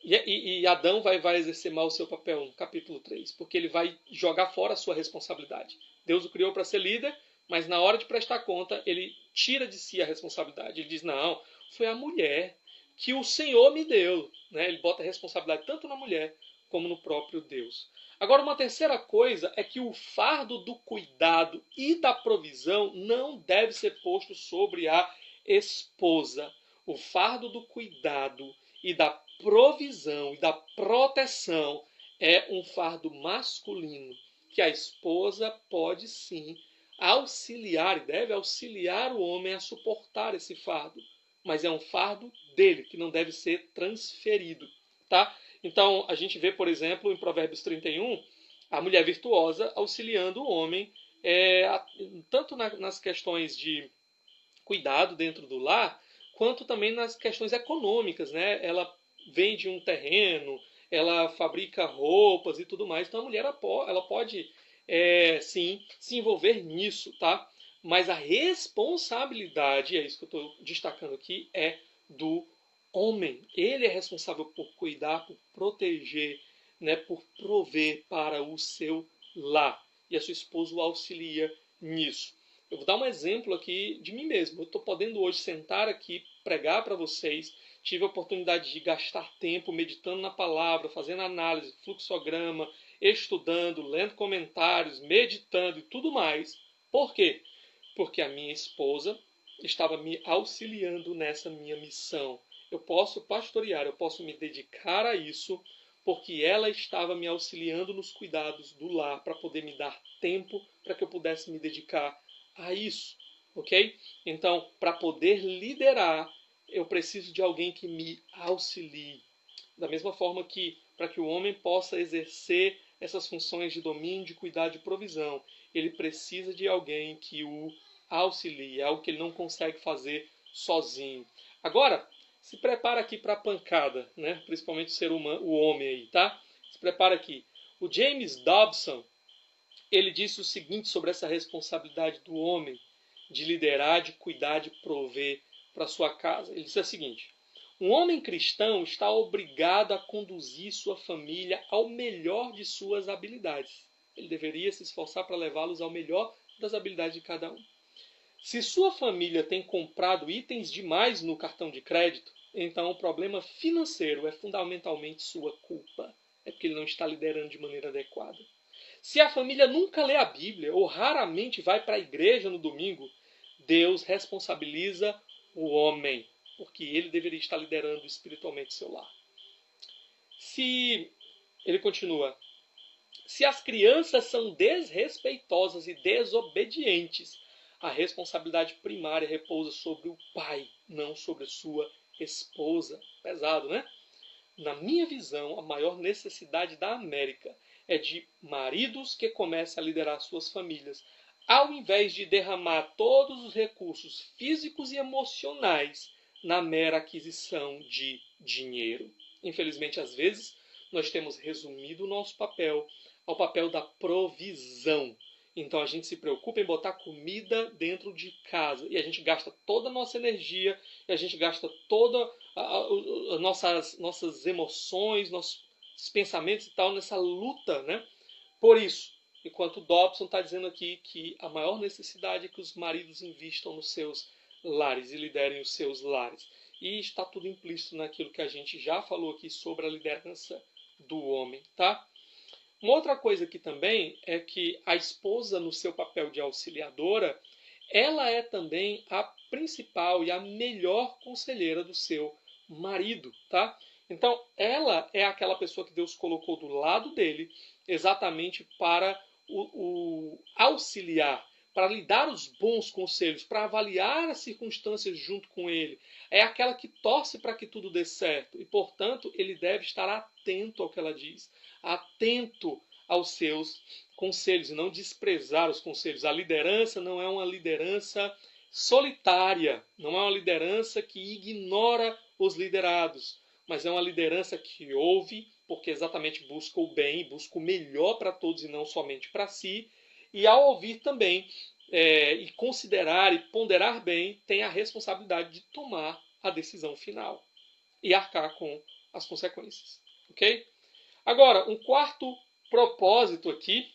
E Adão vai exercer mal o seu papel no capítulo 3, porque ele vai jogar fora a sua responsabilidade. Deus o criou para ser líder, mas na hora de prestar conta, ele tira de si a responsabilidade. Ele diz, não, foi a mulher que o Senhor me deu. Né? Ele bota a responsabilidade tanto na mulher como no próprio Deus. Agora, uma terceira coisa é que o fardo do cuidado e da provisão não deve ser posto sobre a esposa. O fardo do cuidado e da provisão e da proteção é um fardo masculino que a esposa pode sim auxiliar e deve auxiliar o homem a suportar esse fardo, mas é um fardo dele que não deve ser transferido, tá? Então a gente vê, por exemplo, em Provérbios 31, a mulher virtuosa auxiliando o homem tanto nas questões de cuidado dentro do lar, quanto também nas questões econômicas, né? Ela vende um terreno, ela fabrica roupas e tudo mais. Então a mulher ela pode sim se envolver nisso, tá? Mas a responsabilidade, é isso que eu estou destacando aqui, é do homem. Ele é responsável por cuidar, por proteger, né? Por prover para o seu lar. E a sua esposa o auxilia nisso. Eu vou dar um exemplo aqui de mim mesmo. Eu estou podendo hoje sentar aqui, pregar para vocês. Tive a oportunidade de gastar tempo meditando na palavra, fazendo análise, fluxograma, estudando, lendo comentários, meditando e tudo mais. Por quê? Porque a minha esposa estava me auxiliando nessa minha missão. eu posso pastorear, eu posso me dedicar a isso, porque ela estava me auxiliando nos cuidados do lar, para poder me dar tempo para que eu pudesse me dedicar a isso, ok? Então, para poder liderar, eu preciso de alguém que me auxilie. Da mesma forma que, para que o homem possa exercer essas funções de domínio, de cuidado, de provisão, ele precisa de alguém que o auxilie, é algo que ele não consegue fazer sozinho. Agora, se prepara aqui para a pancada, né? Principalmente o ser humano, o homem aí, tá? Se prepara aqui. O James Dobson, ele disse o seguinte sobre essa responsabilidade do homem de liderar, de cuidar, de prover para sua casa. Ele disse o seguinte: um homem cristão está obrigado a conduzir sua família ao melhor de suas habilidades. Ele deveria se esforçar para levá-los ao melhor das habilidades de cada um. Se sua família tem comprado itens demais no cartão de crédito, então o problema financeiro é fundamentalmente sua culpa. É porque ele não está liderando de maneira adequada. Se a família nunca lê a Bíblia ou raramente vai para a igreja no domingo, Deus responsabiliza o homem, porque ele deveria estar liderando espiritualmente seu lar. Ele continua, se as crianças são desrespeitosas e desobedientes, a responsabilidade primária repousa sobre o pai, não sobre a sua esposa. Pesado, né? Na minha visão, a maior necessidade da América é de maridos que comecem a liderar suas famílias, ao invés de derramar todos os recursos físicos e emocionais na mera aquisição de dinheiro. Infelizmente, às vezes, nós temos resumido o nosso papel ao papel da provisão. Então a gente se preocupa em botar comida dentro de casa e a gente gasta toda a nossa energia, e a gente gasta todas as nossas emoções, nossos pensamentos e tal nessa luta, né? Por isso, enquanto o Dobson está dizendo aqui que a maior necessidade é que os maridos invistam nos seus lares e liderem os seus lares. E está tudo implícito naquilo que a gente já falou aqui sobre a liderança do homem, tá? Uma outra coisa aqui também é que a esposa, no seu papel de auxiliadora, ela é também a principal e a melhor conselheira do seu marido, tá? Então, ela é aquela pessoa que Deus colocou do lado dele exatamente para o auxiliar, para lhe dar os bons conselhos, para avaliar as circunstâncias junto com ele. É aquela que torce para que tudo dê certo e, portanto, ele deve estar atento ao que ela diz, atento aos seus conselhos e não desprezar os conselhos. A liderança não é uma liderança solitária, não é uma liderança que ignora os liderados, mas é uma liderança que ouve, porque exatamente busca o bem, busca o melhor para todos e não somente para si, e ao ouvir também e considerar e ponderar bem, tem a responsabilidade de tomar a decisão final e arcar com as consequências. Ok? Agora, um quarto propósito aqui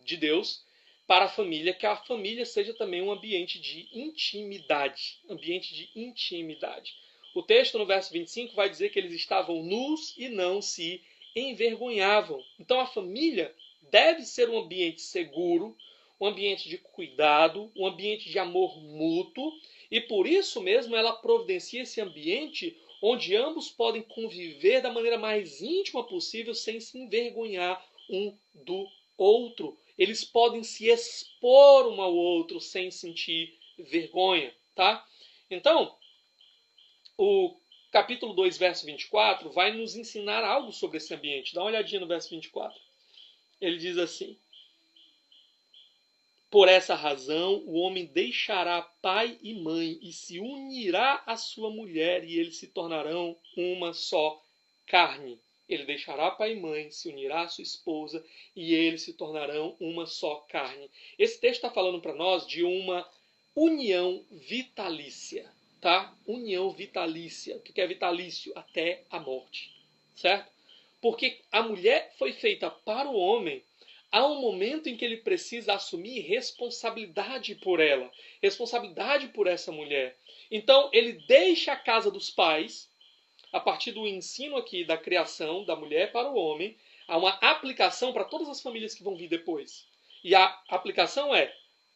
de Deus para a família, que a família seja também um ambiente de intimidade. Ambiente de intimidade. O texto no verso 25 vai dizer que eles estavam nus e não se envergonhavam. Então a família deve ser um ambiente seguro, um ambiente de cuidado, um ambiente de amor mútuo, e por isso mesmo ela providencia esse ambiente onde ambos podem conviver da maneira mais íntima possível sem se envergonhar um do outro. Eles podem se expor um ao outro sem sentir vergonha, tá? Então, o capítulo 2, verso 24, vai nos ensinar algo sobre esse ambiente. Dá uma olhadinha no verso 24. Ele diz assim: por essa razão, o homem deixará pai e mãe e se unirá à sua mulher, e eles se tornarão uma só carne. Ele deixará pai e mãe, se unirá à sua esposa, e eles se tornarão uma só carne. Esse texto está falando para nós de uma união vitalícia, tá? União vitalícia. O que é vitalício? Até a morte, certo? Porque a mulher foi feita para o homem. Há um momento em que ele precisa assumir responsabilidade por ela, responsabilidade por essa mulher. Então, ele deixa a casa dos pais, a partir do ensino aqui da criação da mulher para o homem, há uma aplicação para todas as famílias que vão vir depois. E a aplicação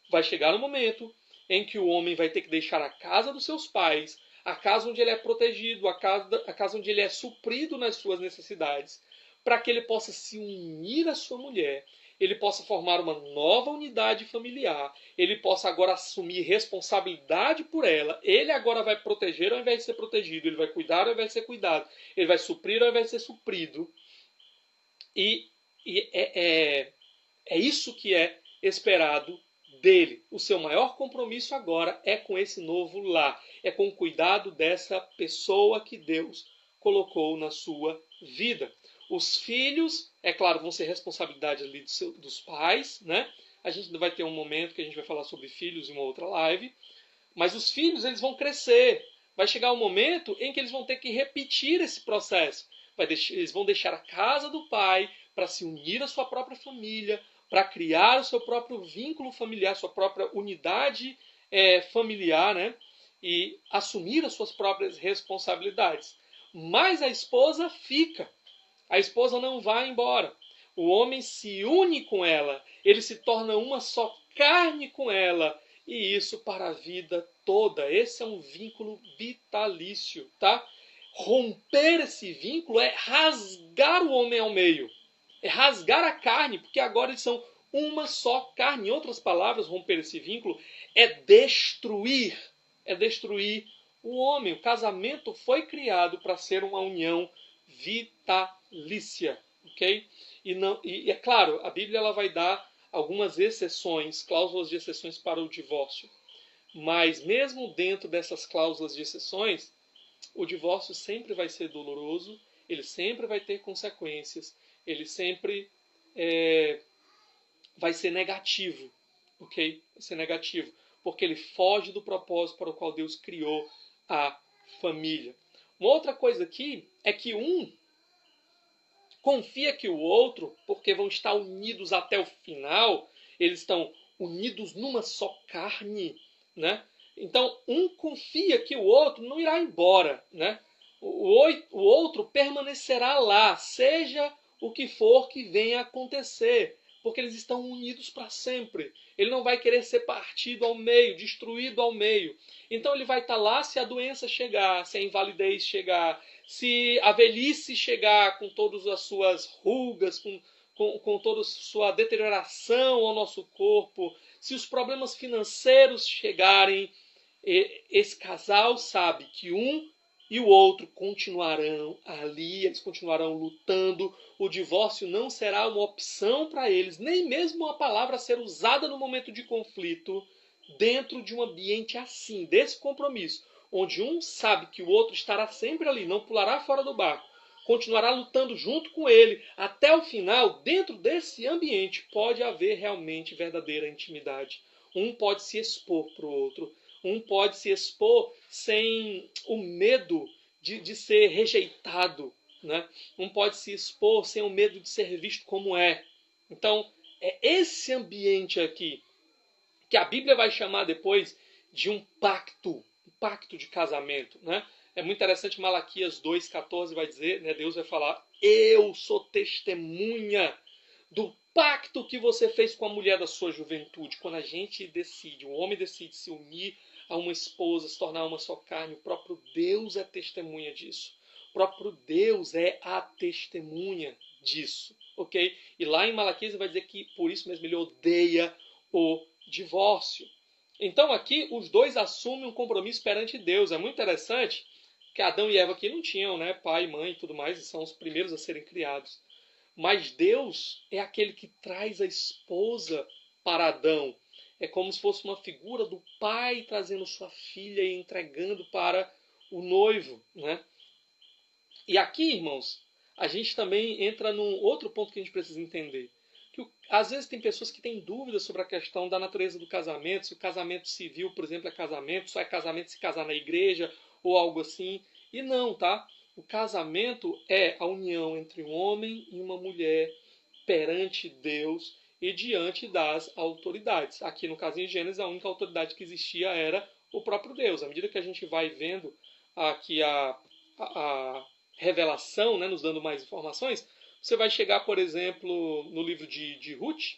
vai chegar no momento em que o homem vai ter que deixar a casa dos seus pais, a casa onde ele é protegido, a casa onde ele é suprido nas suas necessidades, para que ele possa se unir à sua mulher, ele possa formar uma nova unidade familiar, ele possa agora assumir responsabilidade por ela, ele agora vai proteger ao invés de ser protegido, ele vai cuidar ao invés de ser cuidado, ele vai suprir ao invés de ser suprido. E é isso que é esperado dele. O seu maior compromisso agora é com esse novo lar, é com o cuidado dessa pessoa que Deus colocou na sua vida. Os filhos, é claro, vão ser responsabilidade ali dos pais, né? A gente vai ter um momento que a gente vai falar sobre filhos em uma outra live, mas os filhos, eles vão crescer. Vai chegar um momento em que eles vão ter que repetir esse processo. Eles vão deixar a casa do pai para se unir à sua própria família, para criar o seu próprio vínculo familiar, sua própria unidade familiar, né? E assumir as suas próprias responsabilidades. Mas a esposa fica. A esposa não vai embora. O homem se une com ela. Ele se torna uma só carne com ela. E isso para a vida toda. Esse é um vínculo vitalício, tá? Romper esse vínculo é rasgar o homem ao meio. É rasgar a carne, porque agora eles são uma só carne. Em outras palavras, romper esse vínculo é destruir. É destruir o homem. O casamento foi criado para ser uma união vitalícia, ok? E é claro, a Bíblia ela vai dar algumas exceções, cláusulas de exceções para o divórcio. Mas mesmo dentro dessas cláusulas de exceções, o divórcio sempre vai ser doloroso, ele sempre vai ter consequências, ele sempre vai ser negativo, ok? Vai ser negativo, porque ele foge do propósito para o qual Deus criou a família. Uma outra coisa aqui é que um confia que o outro, porque vão estar unidos até o final, eles estão unidos numa só carne, né? Então, um confia que o outro não irá embora, né? O outro permanecerá lá, seja o que for que venha a acontecer, porque eles estão unidos para sempre. Ele não vai querer ser partido ao meio, destruído ao meio. Então ele vai estar lá se a doença chegar, se a invalidez chegar, se a velhice chegar com todas as suas rugas, com toda a sua deterioração ao nosso corpo, se os problemas financeiros chegarem, esse casal sabe que um e o outro continuarão ali, eles continuarão lutando. O divórcio não será uma opção para eles, nem mesmo uma palavra a ser usada no momento de conflito, dentro de um ambiente assim, desse compromisso, onde um sabe que o outro estará sempre ali, não pulará fora do barco, continuará lutando junto com ele até o final. Dentro desse ambiente pode haver realmente verdadeira intimidade. Um pode se expor para o outro. Um pode se expor sem o medo de ser rejeitado, né? Um pode se expor sem o medo de ser visto como é. Então, é esse ambiente aqui que a Bíblia vai chamar depois de um pacto de casamento, né? É muito interessante, Malaquias 2,14 vai dizer, né, Deus vai falar: eu sou testemunha do pacto que você fez com a mulher da sua juventude. Quando a gente decide, o homem decide se unir a uma esposa, se tornar uma só carne, o próprio Deus é testemunha disso. O próprio Deus é a testemunha disso, ok? E lá em Malaquias vai dizer que por isso mesmo ele odeia o divórcio. Então aqui os dois assumem um compromisso perante Deus. É muito interessante que Adão e Eva aqui não tinham, né, pai, mãe e tudo mais, e são os primeiros a serem criados. Mas Deus é aquele que traz a esposa para Adão. É como se fosse uma figura do pai trazendo sua filha e entregando para o noivo, né? E aqui, irmãos, a gente também entra num outro ponto que a gente precisa entender. Que às vezes tem pessoas que têm dúvidas sobre a questão da natureza do casamento, se o casamento civil, por exemplo, é casamento, só é casamento se casar na igreja ou algo assim. E não, tá? O casamento é a união entre um homem e uma mulher perante Deus e diante das autoridades. Aqui no caso em Gênesis, a única autoridade que existia era o próprio Deus. À medida que a gente vai vendo aqui a revelação, né, nos dando mais informações, você vai chegar, por exemplo, no livro de Ruth,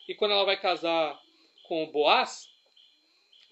e quando ela vai casar com Boaz,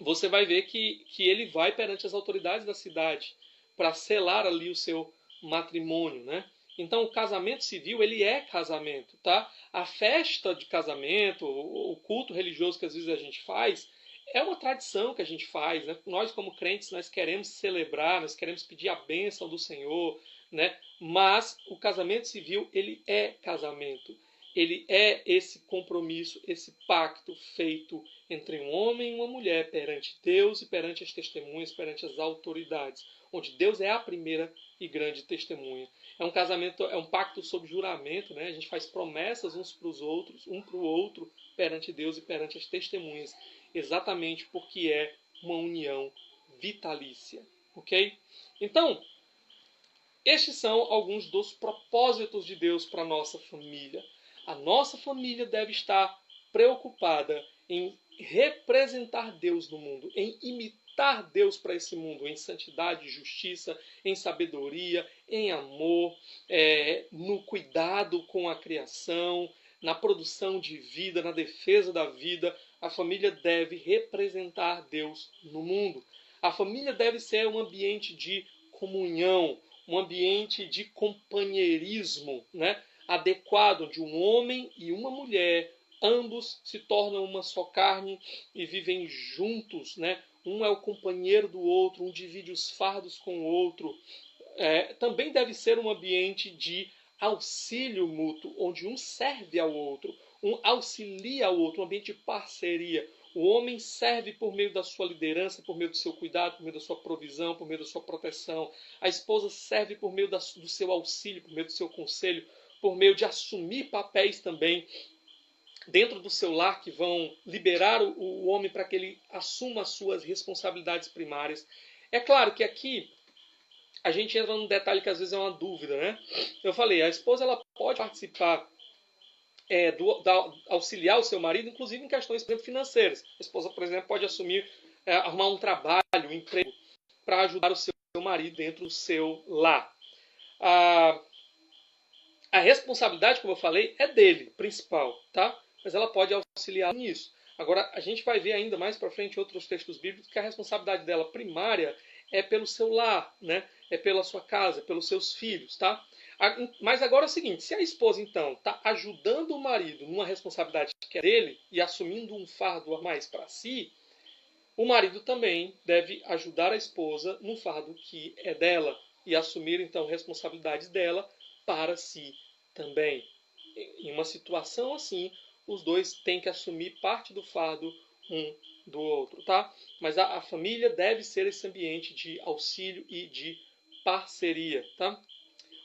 você vai ver que ele vai perante as autoridades da cidade para selar ali o seu matrimônio, né? Então, o casamento civil, ele é casamento, tá? A festa de casamento, o culto religioso que às vezes a gente faz, é uma tradição que a gente faz, né? Nós, como crentes, nós queremos celebrar, nós queremos pedir a bênção do Senhor, né? Mas o casamento civil, ele é casamento. Ele é esse compromisso, esse pacto feito entre um homem e uma mulher perante Deus e perante as testemunhas, perante as autoridades, onde Deus é a primeira e grande testemunha. É um casamento, é um pacto sob juramento, né? A gente faz promessas uns para os outros, um para o outro, perante Deus e perante as testemunhas, exatamente porque é uma união vitalícia, ok? Então, estes são alguns dos propósitos de Deus para a nossa família. A nossa família deve estar preocupada em representar Deus no mundo, em imitar Deus para esse mundo, em santidade, justiça, em sabedoria, em amor, no cuidado com a criação, na produção de vida, na defesa da vida. A família deve representar Deus no mundo. A família deve ser um ambiente de comunhão, um ambiente de companheirismo, né, adequado, onde um homem e uma mulher, ambos se tornam uma só carne e vivem juntos, né? Um é o companheiro do outro, um divide os fardos com o outro. Também deve ser um ambiente de auxílio mútuo, onde um serve ao outro, um auxilia ao outro, um ambiente de parceria. O homem serve por meio da sua liderança, por meio do seu cuidado, por meio da sua provisão, por meio da sua proteção. A esposa serve por meio do seu auxílio, por meio do seu conselho, por meio de assumir papéis também dentro do seu lar que vão liberar o homem para que ele assuma as suas responsabilidades primárias. É claro que aqui a gente entra num detalhe que às vezes é uma dúvida, né? Eu falei, a esposa ela pode participar auxiliar o seu marido, inclusive em questões, por exemplo, financeiras. A esposa, por exemplo, pode assumir, arrumar um trabalho, um emprego, para ajudar o seu marido dentro do seu lar. A responsabilidade, como eu falei, é dele, principal, tá? Mas ela pode auxiliar nisso. Agora, a gente vai ver ainda mais para frente outros textos bíblicos que a responsabilidade dela primária é pelo seu lar, né? É pela sua casa, pelos seus filhos, tá? Mas agora é o seguinte, se a esposa, então, está ajudando o marido numa responsabilidade que é dele e assumindo um fardo a mais para si, o marido também deve ajudar a esposa num fardo que é dela e assumir, então, responsabilidades dela para si também. Em uma situação assim, os dois têm que assumir parte do fardo um do outro, tá? Mas a família deve ser esse ambiente de auxílio e de parceria, tá?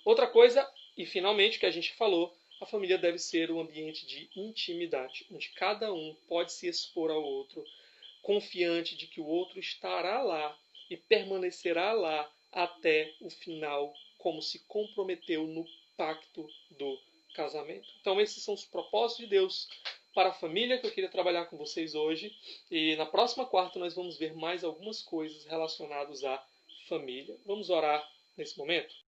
Outra coisa, e finalmente, que a gente falou, a família deve ser um ambiente de intimidade, onde cada um pode se expor ao outro, confiante de que o outro estará lá e permanecerá lá até o final, como se comprometeu no pacto do casamento. Então, esses são os propósitos de Deus para a família que eu queria trabalhar com vocês hoje. E na próxima quarta nós vamos ver mais algumas coisas relacionadas à família. Vamos orar nesse momento?